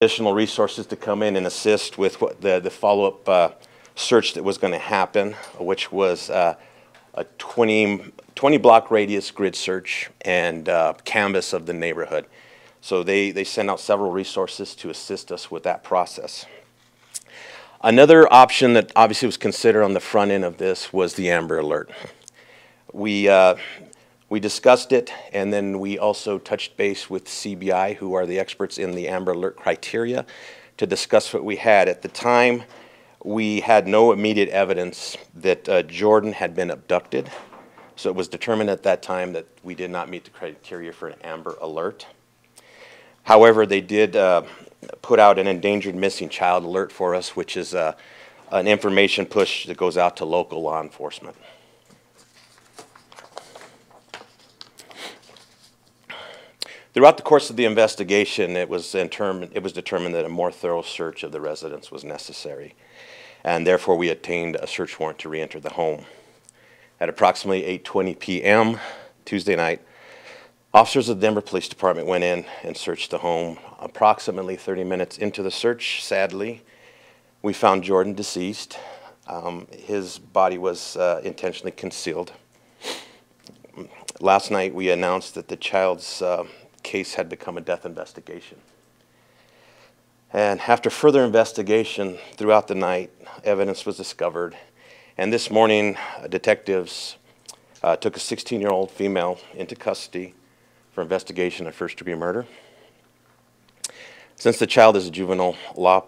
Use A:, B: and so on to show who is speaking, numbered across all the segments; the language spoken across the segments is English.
A: additional resources to come in and assist with what the follow-up search that was going to happen, which was a 20 block radius grid search and canvas of the neighborhood. So they sent out several resources to assist us with that process. Another option that obviously was considered on the front end of this was the Amber Alert. We discussed it, and then we also touched base with CBI, who are the experts in the Amber Alert criteria, to discuss what we had. At the time, we had no immediate evidence that Jordan had been abducted, so it was determined at that time that we did not meet the criteria for an Amber Alert. However, they did put out an endangered missing child alert for us, which is an information push that goes out to local law enforcement. Throughout the course of the investigation, it was determined that a more thorough search of the residence was necessary, and therefore we obtained a search warrant to re-enter the home. At approximately 8:20 p.m. Tuesday night, officers of the Denver Police Department went in and searched the home. Approximately 30 minutes into the search, sadly, we found Jordan deceased. His body was intentionally concealed. Last night, we announced that the child's case had become a death investigation. And after further investigation throughout the night, evidence was discovered. And this morning, detectives took a 16-year-old female into custody for investigation of first-degree murder. Since the child is a juvenile, law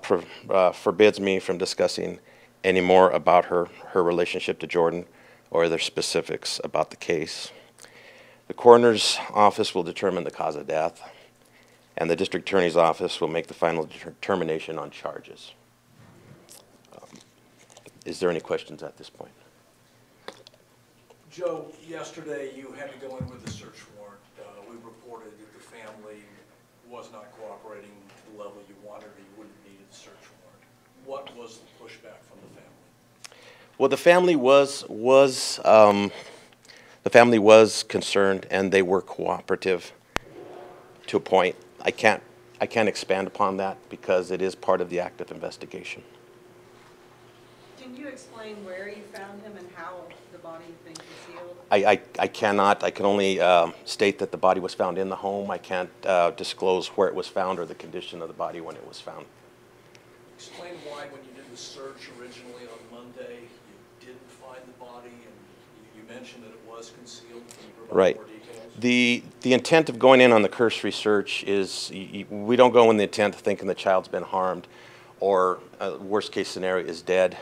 A: forbids me from discussing any more about her relationship to Jordan or other specifics about the case. The coroner's office will determine the cause of death, and the district attorney's office will make the final determination on charges. Is there any questions at this point?
B: Joe, yesterday you had to go in with a search warrant. We reported that the family was not cooperating to the level you wanted, or you wouldn't have needed the search warrant. What was the pushback from the family?
A: Well, the family was concerned, and they were cooperative to a point. I can't expand upon that because it is part of the active investigation.
C: Can you explain where you found him and how the body had been concealed?
A: I cannot. I can only state that the body was found in the home. I can't disclose where it was found or the condition of the body when it was found.
B: Explain why, when you did the search originally on Monday, you didn't find the body, and you mentioned that it was concealed. Can you provide
A: Right.
B: more details?
A: The intent of going in on the cursory search is we don't go in the intent of thinking the child's been harmed or worst case scenario is dead.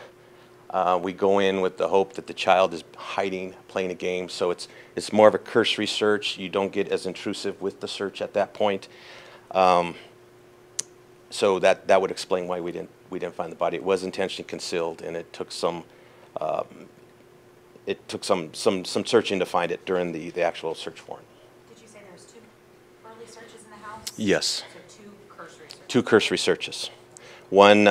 A: We go in with the hope that the child is hiding, playing a game. So it's more of a cursory search. You don't get as intrusive with the search at that point. So that would explain why we didn't find the body. It was intentionally concealed, and it took some searching to find it during the actual search warrant.
D: Did you say there was 2 early searches in the house?
A: Yes.
D: So 2 cursory searches?
A: 2 cursory searches. One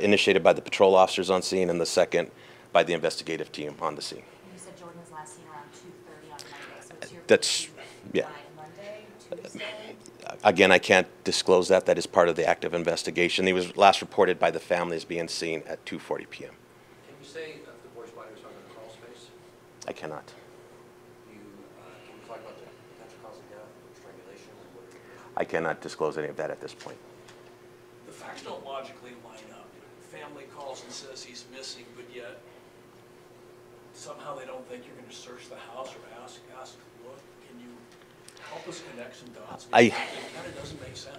A: initiated by the patrol officers on scene, and the second by the investigative team on the scene.
D: And you said Jordan was last seen around 2:30 on Monday, so it's your
A: That's, yeah.
D: Monday, Tuesday?
A: Again, I can't disclose that. That is part of the active investigation. He was last reported by the family as being seen at 2:40 p.m.
E: Can you say if the boy's body was found in the crawl space?
A: I cannot.
E: Can you talk about the potential cause of death, strangulation?
A: I cannot disclose any of that at this point.
B: The facts don't logically line up. Family calls and says he's missing, but yet somehow they don't think you're going to search the house or ask to look. Can you help us connect some dots? It kind of doesn't make sense.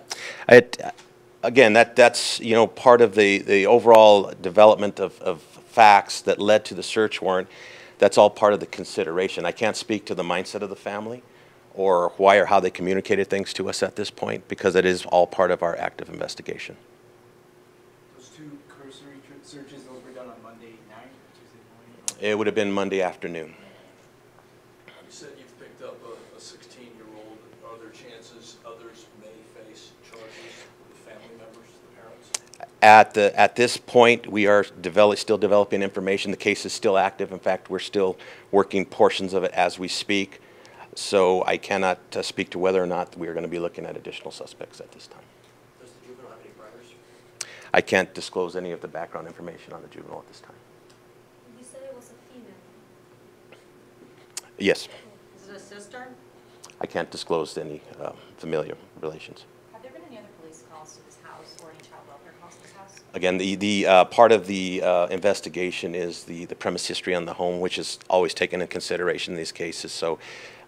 A: Again, that's part of the overall development of facts that led to the search warrant. That's all part of the consideration. I can't speak to the mindset of the family or why or how they communicated things to us at this point, because it is all part of our active investigation.
F: Those 2 cursory searches, those were done on Monday night, Tuesday morning?
A: It would have been Monday afternoon.
B: You said you've picked up a 16-year-old. Are there chances others may face charges, the family members, the parents?
A: At this point, we are still developing information. The case is still active. In fact, we're still working portions of it as we speak. So I cannot speak to whether or not we are going to be looking at additional suspects at this time.
E: Does the juvenile have any brothers?
A: I can't disclose any of the background information on the juvenile at this time.
G: You said it was a female.
A: Yes,
C: Is it a sister?
A: I can't disclose any familial relations.
D: Have there been any other police calls to this house or any child welfare calls to this house?
A: Again, the part of the investigation is the premise history on the home, which is always taken into consideration in these cases, so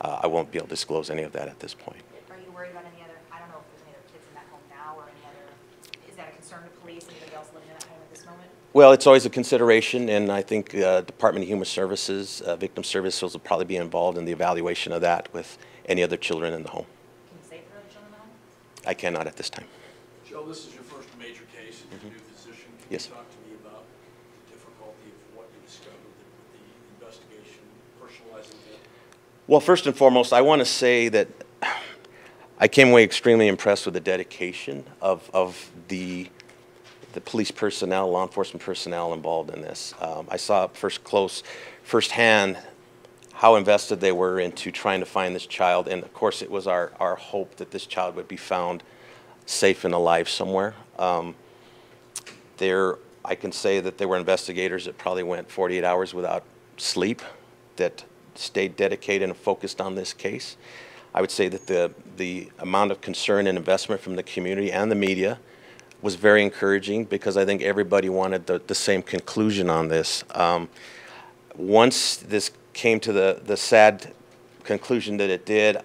A: I won't be able to disclose any of that at this point.
D: Are you worried about any other, I don't know if there's any other kids in that home now or any other, is that a concern to police, anybody else living in that home at this moment?
A: Well, it's always a consideration, and I think Department of Human Services, Victim Services will probably be involved in the evaluation of that with any other children in the home.
D: Can you say if there are other children in the home?
A: I cannot at this time.
B: Joe, this is your first major case in your new position. Can
A: Yes.
B: you talk to me about the difficulty of what you discovered with the investigation, personalizing it?
A: Well, first and foremost, I want to say that I came away extremely impressed with the dedication of the police personnel, law enforcement personnel involved in this. I saw firsthand how invested they were into trying to find this child, and of course it was our hope that this child would be found safe and alive somewhere. I can say that there were investigators that probably went 48 hours without sleep that stayed dedicated and focused on this case. I would say that the amount of concern and investment from the community and the media was very encouraging, because I think everybody wanted the same conclusion on this. Once this came to the sad conclusion that it did,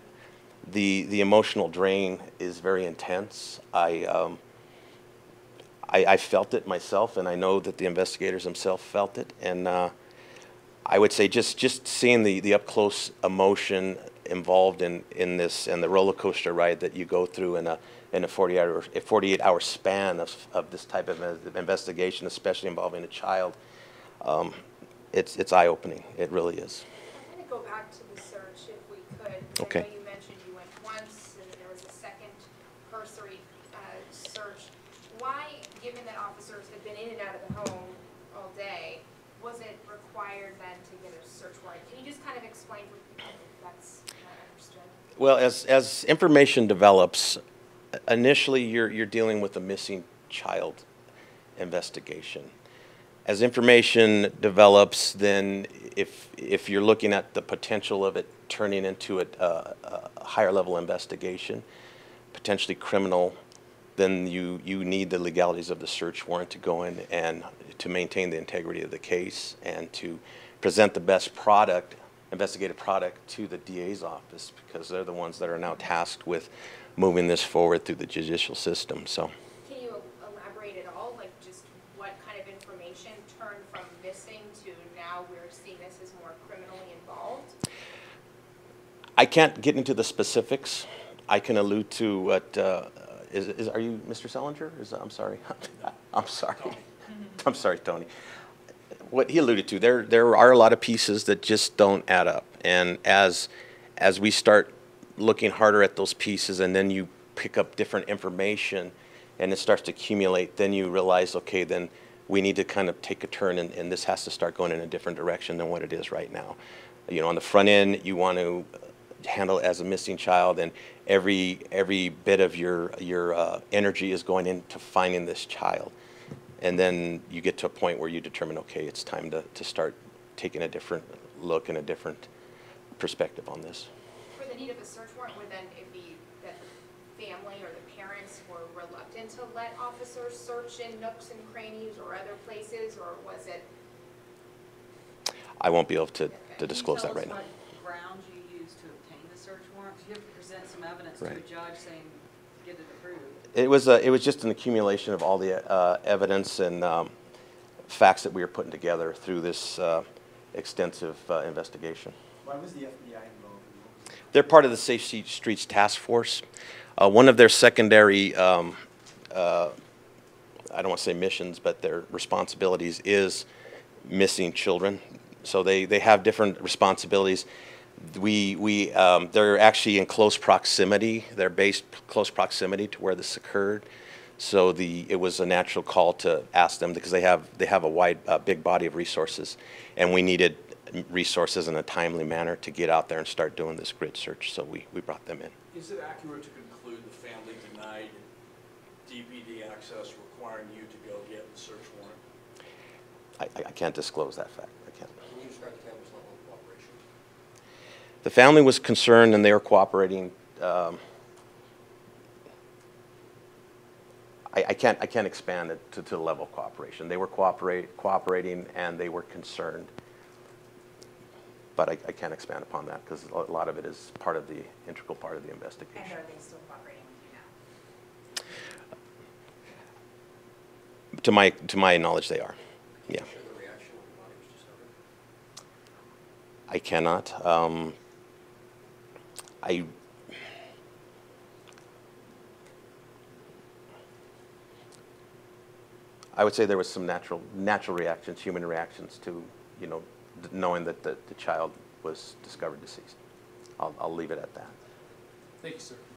A: the emotional drain is very intense. I felt it myself, and I know that the investigators themselves felt it. And I would say just seeing the up-close emotion involved in this, and the roller coaster ride that you go through in a 48-hour span of this type of investigation, especially involving a child, it's eye-opening. It really is.
H: I'm going to go back to the search if we could. 'Cause
A: Okay.
H: I know you mentioned you went once and there was a second cursory search. Why, given that officers had been in and out of the home all day, was it required then to get a search warrant? Can you just kind of explain for people if that's not understood?
A: Well, as information develops, initially you're dealing with a missing child investigation. As information develops, then if you're looking at the potential of it turning into a higher level investigation, potentially criminal, then you need the legalities of the search warrant to go in and to maintain the integrity of the case and to present the best product, investigative product, to the DA's office, because they're the ones that are now tasked with moving this forward through the judicial system. So.
H: Can you elaborate at all, like just what kind of information turned from missing to now we're seeing this as more criminally involved?
A: I can't get into the specifics. I can allude to what, are you Mr. Selinger? I'm sorry. I'm sorry. I'm sorry, Tony. What he alluded to, there are a lot of pieces that just don't add up. And as we start looking harder at those pieces, and then you pick up different information and it starts to accumulate, then you realize, okay, then we need to kind of take a turn, and this has to start going in a different direction than what it is right now. You know, on the front end, you want to handle it as a missing child, and every bit of your energy is going into finding this child. And then you get to a point where you determine, okay, it's time to start taking a different look and a different perspective on this.
H: For the need of a search warrant, would then it be that the family or the parents were reluctant to let officers search in nooks and crannies or other places, or was it?
A: I won't be able to
C: Can
A: disclose
C: you
A: that right now.
C: tell us what grounds you used to obtain the search warrant? 'Cause you have to present some evidence to a
A: Right.
C: judge saying, get it approved.
A: It was just an accumulation of all the evidence and facts that we were putting together through this extensive investigation.
F: Why was the FBI involved?
A: They're part of the Safe Streets Task Force. One of their secondary, I don't want to say missions, but their responsibilities is missing children. So they have different responsibilities. They're actually in close proximity. They're based close proximity to where this occurred. So it was a natural call to ask them, because they have a big body of resources, and we needed resources in a timely manner to get out there and start doing this grid search. So we brought them in.
B: Is it accurate to conclude the family denied DPD access requiring you to go get the search warrant?
A: I can't disclose that fact. I can't.
E: Can you describe the family's level of cooperation?
A: The family was concerned and they were cooperating. I can't expand it to the level of cooperation. They were cooperating and they were concerned. But I can't expand upon that because a lot of it is part of the integral part of the investigation.
D: And are they still cooperating with you now?
A: To my knowledge, they are. Yeah.
E: Can you share the reaction when the body was discovered?
A: I cannot. I would say there was some natural reactions, human reactions to, you know, knowing that the child was discovered deceased. I'll leave it at that.
F: Thank you, sir.